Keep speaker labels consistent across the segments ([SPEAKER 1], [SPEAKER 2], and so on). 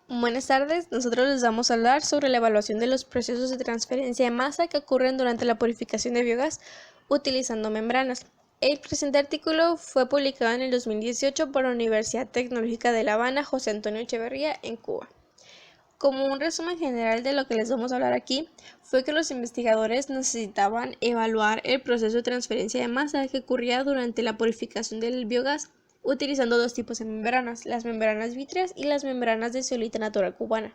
[SPEAKER 1] Buenas tardes, nosotros les vamos a hablar sobre la evaluación de los procesos de transferencia de masa que ocurren durante la purificación de biogás utilizando membranas. El presente artículo fue publicado en el 2018 por la Universidad Tecnológica de La Habana José Antonio Echeverría en Cuba. Como un resumen general de lo que les vamos a hablar aquí, fue que los investigadores necesitaban evaluar el proceso de transferencia de masa que ocurría durante la purificación del biogás utilizando dos tipos de membranas, las membranas vítreas y las membranas de zeolita natural cubana.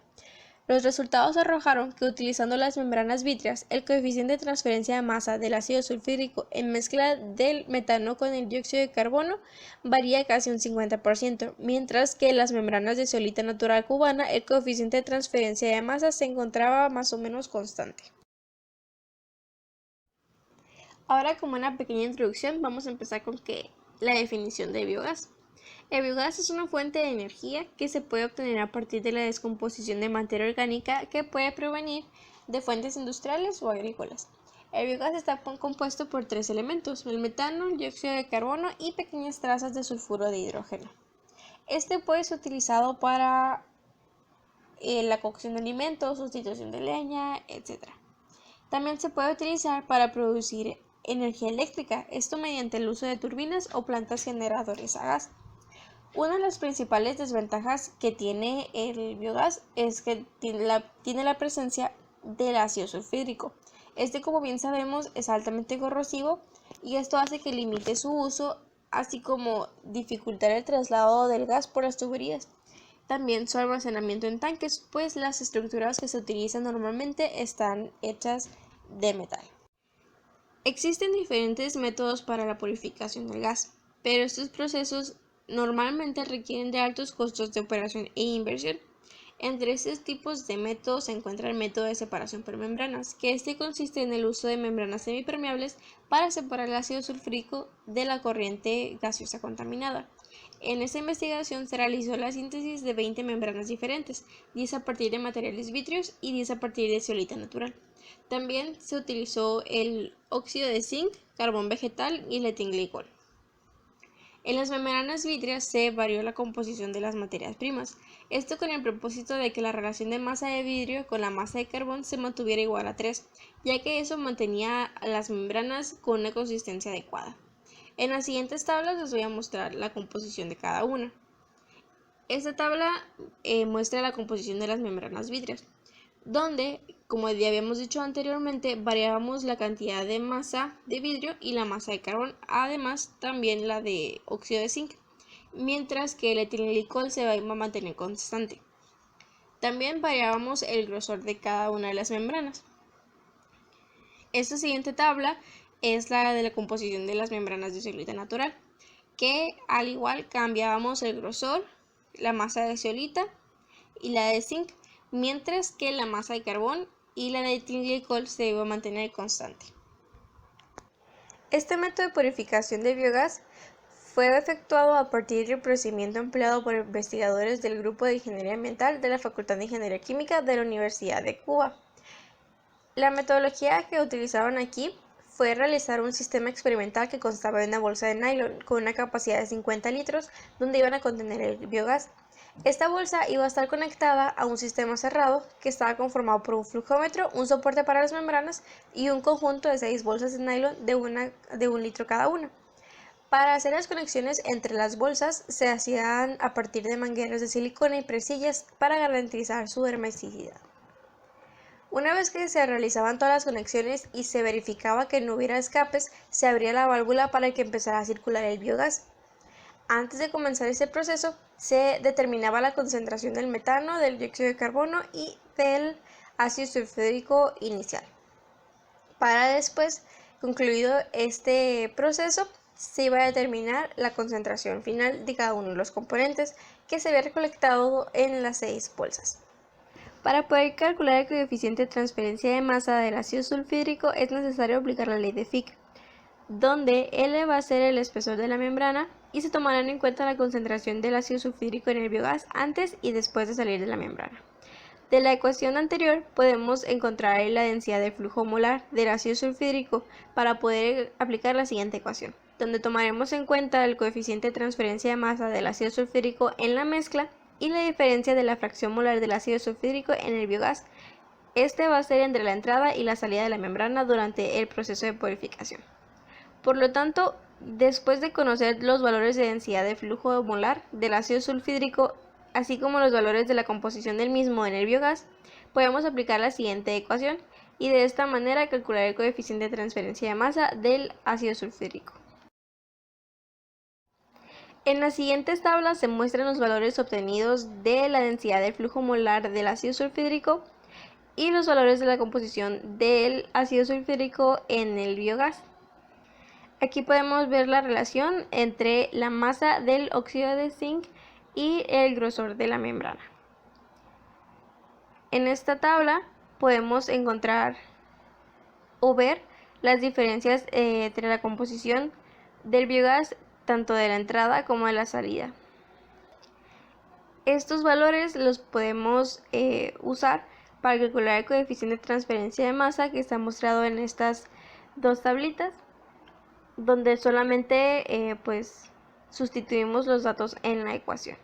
[SPEAKER 1] Los resultados arrojaron que utilizando las membranas vítreas, el coeficiente de transferencia de masa del ácido sulfúrico en mezcla del metano con el dióxido de carbono varía casi un 50%, mientras que en las membranas de zeolita natural cubana el coeficiente de transferencia de masa se encontraba más o menos constante. Ahora, como una pequeña introducción, vamos a empezar con la definición de biogás. El biogás es una fuente de energía que se puede obtener a partir de la descomposición de materia orgánica que puede provenir de fuentes industriales o agrícolas. El biogás está compuesto por tres elementos: el metano, el dióxido de carbono y pequeñas trazas de sulfuro de hidrógeno. Este puede ser utilizado para la cocción de alimentos, sustitución de leña, etc. También se puede utilizar para producir energía eléctrica, esto mediante el uso de turbinas o plantas generadoras a gas. Una de las principales desventajas que tiene el biogás es que tiene la presencia del ácido sulfúrico. Este, como bien sabemos, es altamente corrosivo y esto hace que limite su uso, así como dificultar el traslado del gas por las tuberías. También su almacenamiento en tanques, pues las estructuras que se utilizan normalmente están hechas de metal. Existen diferentes métodos para la purificación del gas, pero estos procesos normalmente requieren de altos costos de operación e inversión. Entre estos tipos de métodos se encuentra el método de separación por membranas, que consiste en el uso de membranas semipermeables para separar el ácido sulfúrico de la corriente gaseosa contaminada. En esta investigación se realizó la síntesis de 20 membranas diferentes, 10 a partir de materiales vítreos y 10 a partir de zeolita natural. También se utilizó el óxido de zinc, carbón vegetal y letinglicol. En las membranas vítreas se varió la composición de las materias primas, esto con el propósito de que la relación de masa de vidrio con la masa de carbón se mantuviera igual a 3, ya que eso mantenía a las membranas con una consistencia adecuada. En las siguientes tablas les voy a mostrar la composición de cada una. Esta tabla muestra la composición de las membranas vítreas, donde, como ya habíamos dicho anteriormente, variábamos la cantidad de masa de vidrio y la masa de carbón, además también la de óxido de zinc, mientras que el etilenglicol se va a mantener constante. También variábamos el grosor de cada una de las membranas. Esta siguiente tabla es la de la composición de las membranas de zeolita natural, que al igual cambiábamos el grosor, la masa de zeolita y la de zinc, mientras que la masa de carbón y la de etilenglicol se iba a mantener constante. Este método de purificación de biogás fue efectuado a partir del procedimiento empleado por investigadores del Grupo de Ingeniería Ambiental de la Facultad de Ingeniería Química de la Universidad de Cuba. La metodología que utilizaron aquí fue realizar un sistema experimental que constaba de una bolsa de nylon con una capacidad de 50 litros donde iban a contener el biogás. Esta bolsa iba a estar conectada a un sistema cerrado que estaba conformado por un flujómetro, un soporte para las membranas y un conjunto de 6 bolsas de nylon de 1 litro cada una. Para hacer las conexiones entre las bolsas se hacían a partir de mangueras de silicona y presillas para garantizar su hermeticidad. Una vez que se realizaban todas las conexiones y se verificaba que no hubiera escapes, se abría la válvula para que empezara a circular el biogás. Antes de comenzar este proceso, se determinaba la concentración del metano, del dióxido de carbono y del ácido sulfúrico inicial. Para después, concluido este proceso, se iba a determinar la concentración final de cada uno de los componentes que se había recolectado en las 6 bolsas. Para poder calcular el coeficiente de transferencia de masa del ácido sulfúrico es necesario aplicar la ley de Fick, donde L va a ser el espesor de la membrana y se tomarán en cuenta la concentración del ácido sulfúrico en el biogás antes y después de salir de la membrana. De la ecuación anterior podemos encontrar la densidad de flujo molar del ácido sulfúrico para poder aplicar la siguiente ecuación, donde tomaremos en cuenta el coeficiente de transferencia de masa del ácido sulfúrico en la mezcla y la diferencia de la fracción molar del ácido sulfídrico en el biogás. Este va a ser entre la entrada y la salida de la membrana durante el proceso de purificación. Por lo tanto, después de conocer los valores de densidad de flujo molar del ácido sulfídrico, así como los valores de la composición del mismo en el biogás, podemos aplicar la siguiente ecuación y de esta manera calcular el coeficiente de transferencia de masa del ácido sulfídrico. En las siguientes tablas se muestran los valores obtenidos de la densidad de flujo molar del ácido sulfídrico y los valores de la composición del ácido sulfídrico en el biogás. Aquí podemos ver la relación entre la masa del óxido de zinc y el grosor de la membrana. En esta tabla podemos encontrar o ver las diferencias entre la composición del biogás tanto de la entrada como de la salida. Estos valores los podemos usar para calcular el coeficiente de transferencia de masa que está mostrado en estas dos tablitas, donde solamente sustituimos los datos en la ecuación.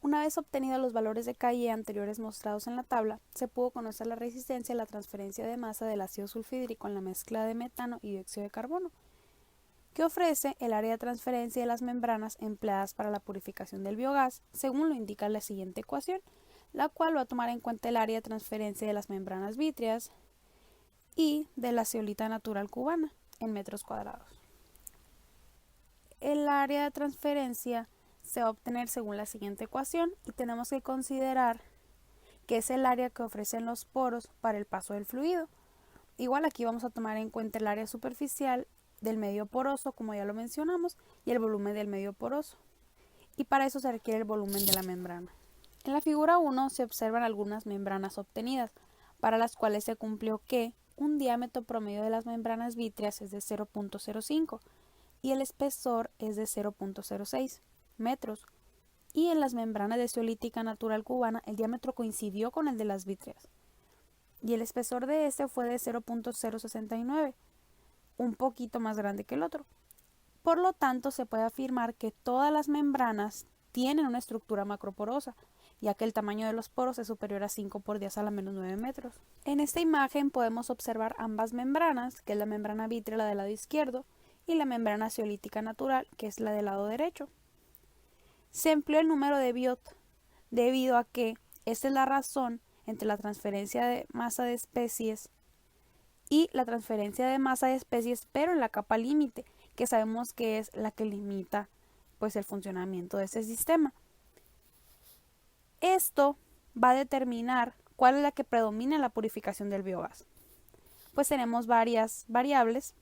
[SPEAKER 2] Una vez obtenidos los valores de K y anteriores mostrados en la tabla, se pudo conocer la resistencia a la transferencia de masa del ácido sulfídrico en la mezcla de metano y dióxido de carbono, que ofrece el área de transferencia de las membranas empleadas para la purificación del biogás, según lo indica la siguiente ecuación, la cual va a tomar en cuenta el área de transferencia de las membranas vítreas y de la zeolita natural cubana en metros cuadrados. El área de transferencia se va a obtener según la siguiente ecuación y tenemos que considerar que es el área que ofrecen los poros para el paso del fluido. Igual aquí vamos a tomar en cuenta el área superficial del medio poroso, como ya lo mencionamos, y el volumen del medio poroso. Y para eso se requiere el volumen de la membrana. En la figura 1 se observan algunas membranas obtenidas, para las cuales se cumplió que un diámetro promedio de las membranas vítreas es de 0.05 y el espesor es de 0.06 metros. Y en las membranas de zeolítica natural cubana el diámetro coincidió con el de las vítreas. Y el espesor de este fue de 0.069, un poquito más grande que el otro. Por lo tanto, se puede afirmar que todas las membranas tienen una estructura macroporosa, ya que el tamaño de los poros es superior a 5 por 10 a la menos 9 metros. En esta imagen podemos observar ambas membranas, que es la membrana vítrea, la del lado izquierdo, y la membrana zeolítica natural, que es la del lado derecho. Se empleó el número de Biot debido a que esta es la razón entre la transferencia de masa de especies y la transferencia de masa de especies, pero en la capa límite, que sabemos que es la que limita el funcionamiento de este sistema. Esto va a determinar cuál es la que predomina en la purificación del biogás. Pues tenemos varias variables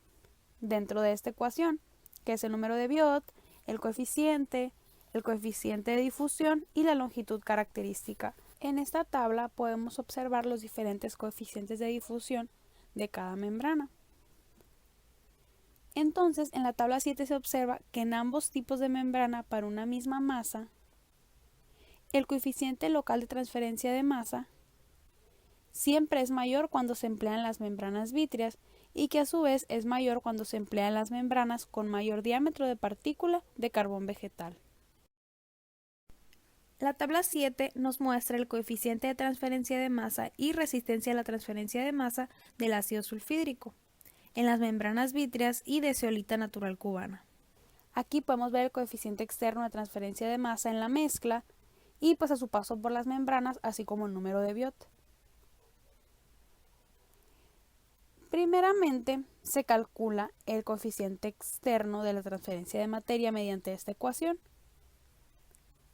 [SPEAKER 2] dentro de esta ecuación, que es el número de Biot, el coeficiente de difusión y la longitud característica. En esta tabla podemos observar los diferentes coeficientes de difusión de cada membrana. Entonces, en la tabla 7 se observa que en ambos tipos de membrana para una misma masa, el coeficiente local de transferencia de masa siempre es mayor cuando se emplean las membranas vítreas y que a su vez es mayor cuando se emplean las membranas con mayor diámetro de partícula de carbón vegetal. La tabla 7 nos muestra el coeficiente de transferencia de masa y resistencia a la transferencia de masa del ácido sulfídrico en las membranas vítreas y de zeolita natural cubana. Aquí podemos ver el coeficiente externo de transferencia de masa en la mezcla y a su paso por las membranas, así como el número de Biot. Primeramente, se calcula el coeficiente externo de la transferencia de materia mediante esta ecuación,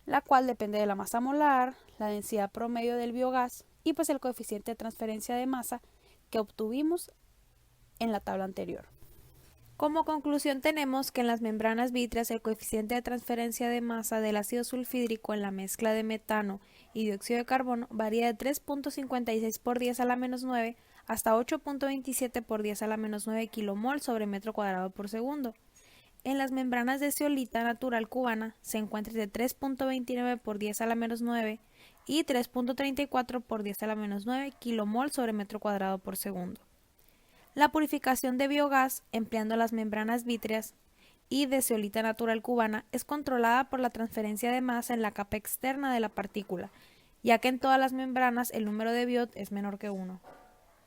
[SPEAKER 2] la cual depende de la masa molar, la densidad promedio del biogás y el coeficiente de transferencia de masa que obtuvimos en la tabla anterior. Como conclusión tenemos que en las membranas vítreas el coeficiente de transferencia de masa del ácido sulfídrico en la mezcla de metano y dióxido de carbono varía de 3.56 por 10 a la menos 9 hasta 8.27 por 10 a la menos 9 kilomol sobre metro cuadrado por segundo. En las membranas de zeolita natural cubana se encuentra de 3.29 por 10 a la menos 9 y 3.34 por 10 a la menos 9 kilomol sobre metro cuadrado por segundo. La purificación de biogás empleando las membranas vítreas y de zeolita natural cubana es controlada por la transferencia de masa en la capa externa de la partícula, ya que en todas las membranas el número de Biot es menor que 1.